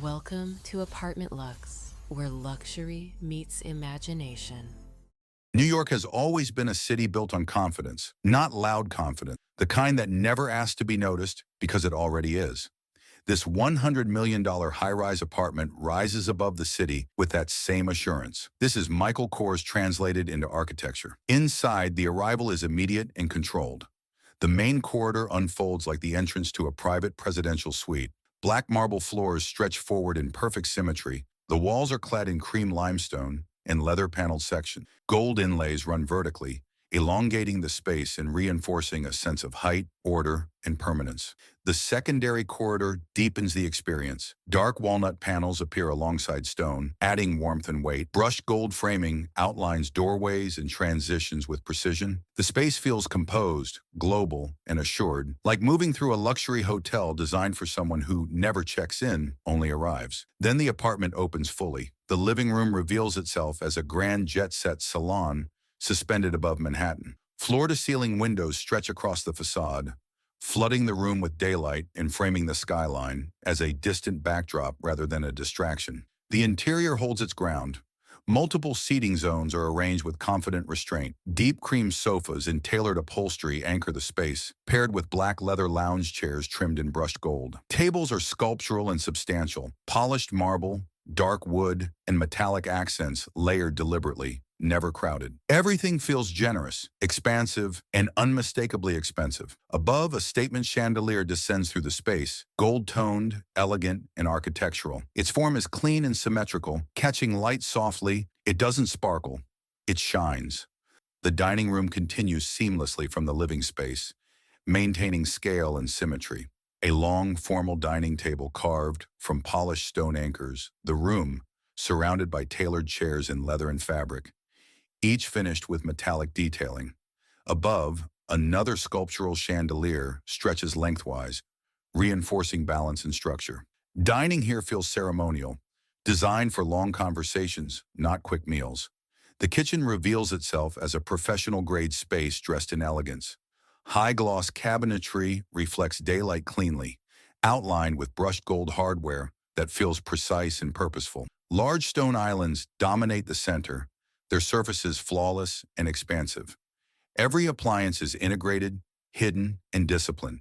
Welcome to Apartment Luxe, where luxury meets imagination. New York has always been a city built on confidence, not loud confidence, the kind that never asks to be noticed because it already is. This $100 million high-rise apartment rises above the city with that same assurance. This is Michael Kors translated into architecture. Inside, the arrival is immediate and controlled. The main corridor unfolds like the entrance to a private presidential suite. Black marble floors stretch forward in perfect symmetry. The walls are clad in cream limestone and leather-paneled sections. Gold inlays run vertically, elongating the space and reinforcing a sense of height, order, and permanence. The secondary corridor deepens the experience. Dark walnut panels appear alongside stone, adding warmth and weight. Brushed gold framing outlines doorways and transitions with precision. The space feels composed, global, and assured, like moving through a luxury hotel designed for someone who never checks in, only arrives. Then the apartment opens fully. The living room reveals itself as a grand jet-set salon suspended above Manhattan. Floor-to-ceiling windows stretch across the facade, flooding the room with daylight and framing the skyline as a distant backdrop rather than a distraction. The interior holds its ground. Multiple seating zones are arranged with confident restraint. Deep cream sofas and tailored upholstery anchor the space, paired with black leather lounge chairs trimmed in brushed gold. Tables are sculptural and substantial, polished marble, dark wood, and metallic accents layered deliberately, never crowded. Everything feels generous, expansive, and unmistakably expensive. Above, a statement chandelier descends through the space, gold-toned, elegant, and architectural. Its form is clean and symmetrical, catching light softly. It doesn't sparkle, it shines. The dining room continues seamlessly from the living space, maintaining scale and symmetry. A long, formal dining table carved from polished stone anchors. The room, surrounded by tailored chairs in leather and fabric, each finished with metallic detailing. Above, another sculptural chandelier stretches lengthwise, reinforcing balance and structure. Dining here feels ceremonial, designed for long conversations, not quick meals. The kitchen reveals itself as a professional-grade space dressed in elegance. High-gloss cabinetry reflects daylight cleanly, outlined with brushed gold hardware that feels precise and purposeful. Large stone islands dominate the center, their surfaces flawless and expansive. Every appliance is integrated, hidden, and disciplined.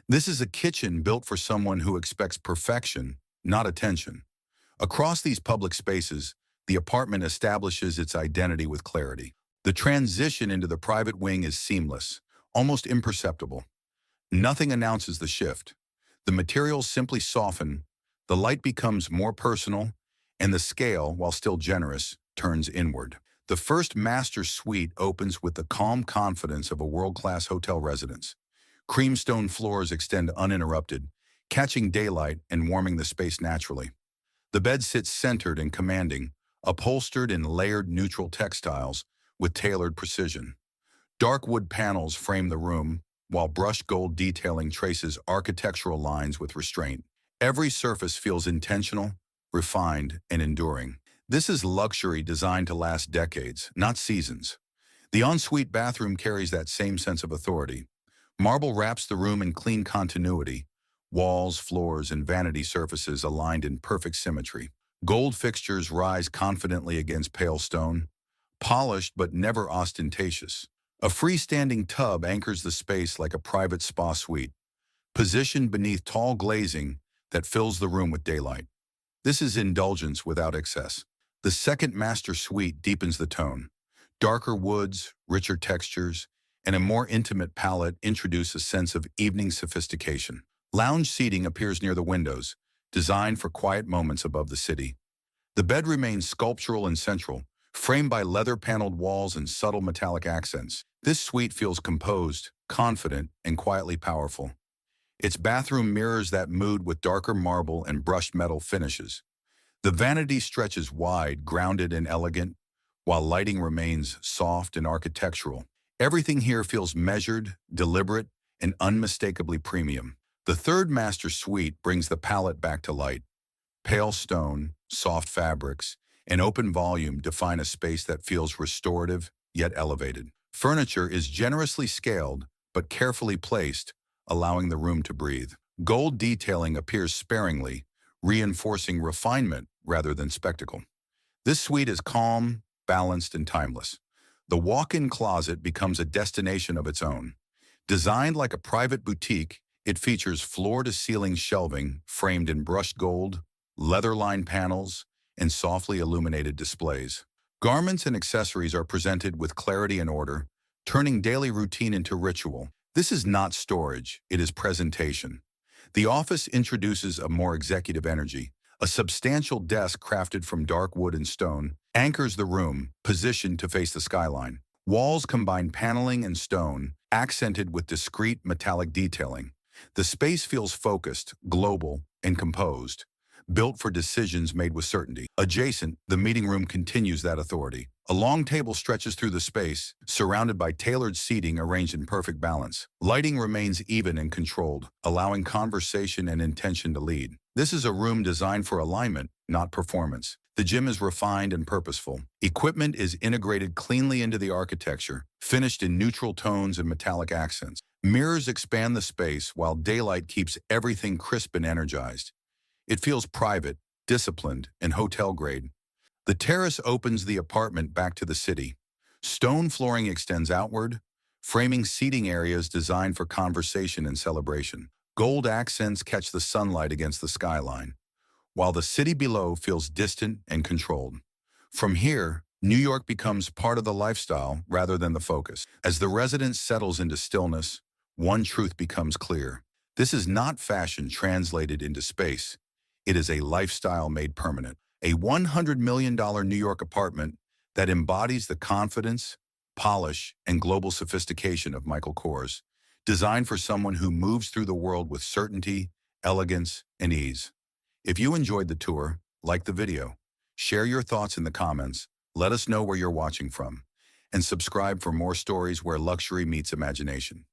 This is a kitchen built for someone who expects perfection, not attention. Across these public spaces, the apartment establishes its identity with clarity. The transition into the private wing is seamless, almost imperceptible. Nothing announces the shift. The materials simply soften, the light becomes more personal, and the scale, while still generous, turns inward. The first master suite opens with the calm confidence of a world-class hotel residence. Creamstone floors extend uninterrupted, catching daylight and warming the space naturally. The bed sits centered and commanding, upholstered in layered neutral textiles with tailored precision. Dark wood panels frame the room, while brushed gold detailing traces architectural lines with restraint. Every surface feels intentional, refined, and enduring. This is luxury designed to last decades, not seasons. The ensuite bathroom carries that same sense of authority. Marble wraps the room in clean continuity, walls, floors, and vanity surfaces aligned in perfect symmetry. Gold fixtures rise confidently against pale stone, polished but never ostentatious. A freestanding tub anchors the space like a private spa suite, positioned beneath tall glazing that fills the room with daylight. This is indulgence without excess. The second master suite deepens the tone. Darker woods, richer textures, and a more intimate palette introduce a sense of evening sophistication. Lounge seating appears near the windows, designed for quiet moments above the city. The bed remains sculptural and central, framed by leather-paneled walls and subtle metallic accents. This suite feels composed, confident, and quietly powerful. Its bathroom mirrors that mood with darker marble and brushed metal finishes. The vanity stretches wide, grounded and elegant, while lighting remains soft and architectural. Everything here feels measured, deliberate, and unmistakably premium. The third master suite brings the palette back to light. Pale stone, soft fabrics, and open volume define a space that feels restorative yet elevated. Furniture is generously scaled but carefully placed, allowing the room to breathe. Gold detailing appears sparingly, reinforcing refinement rather than spectacle. This suite is calm, balanced, and timeless. The walk-in closet becomes a destination of its own. Designed like a private boutique, it features floor-to-ceiling shelving framed in brushed gold, leather-lined panels, and softly illuminated displays. Garments and accessories are presented with clarity and order, turning daily routine into ritual. This is not storage, it is presentation. The office introduces a more executive energy. A substantial desk crafted from dark wood and stone anchors the room, positioned to face the skyline. Walls combine paneling and stone, accented with discreet metallic detailing. The space feels focused, global, and composed, built for decisions made with certainty. Adjacent, the meeting room continues that authority. A long table stretches through the space, surrounded by tailored seating arranged in perfect balance. Lighting remains even and controlled, allowing conversation and intention to lead. This is a room designed for alignment, not performance. The gym is refined and purposeful. Equipment is integrated cleanly into the architecture, finished in neutral tones and metallic accents. Mirrors expand the space while daylight keeps everything crisp and energized. It feels private, disciplined, and hotel-grade. The terrace opens the apartment back to the city. Stone flooring extends outward, framing seating areas designed for conversation and celebration. Gold accents catch the sunlight against the skyline, while the city below feels distant and controlled. From here, New York becomes part of the lifestyle rather than the focus. As the residence settles into stillness, one truth becomes clear. This is not fashion translated into space. It is a lifestyle made permanent. A $100 million New York apartment that embodies the confidence, polish, and global sophistication of Michael Kors, designed for someone who moves through the world with certainty, elegance, and ease. If you enjoyed the tour, like the video, share your thoughts in the comments, let us know where you're watching from, and subscribe for more stories where luxury meets imagination.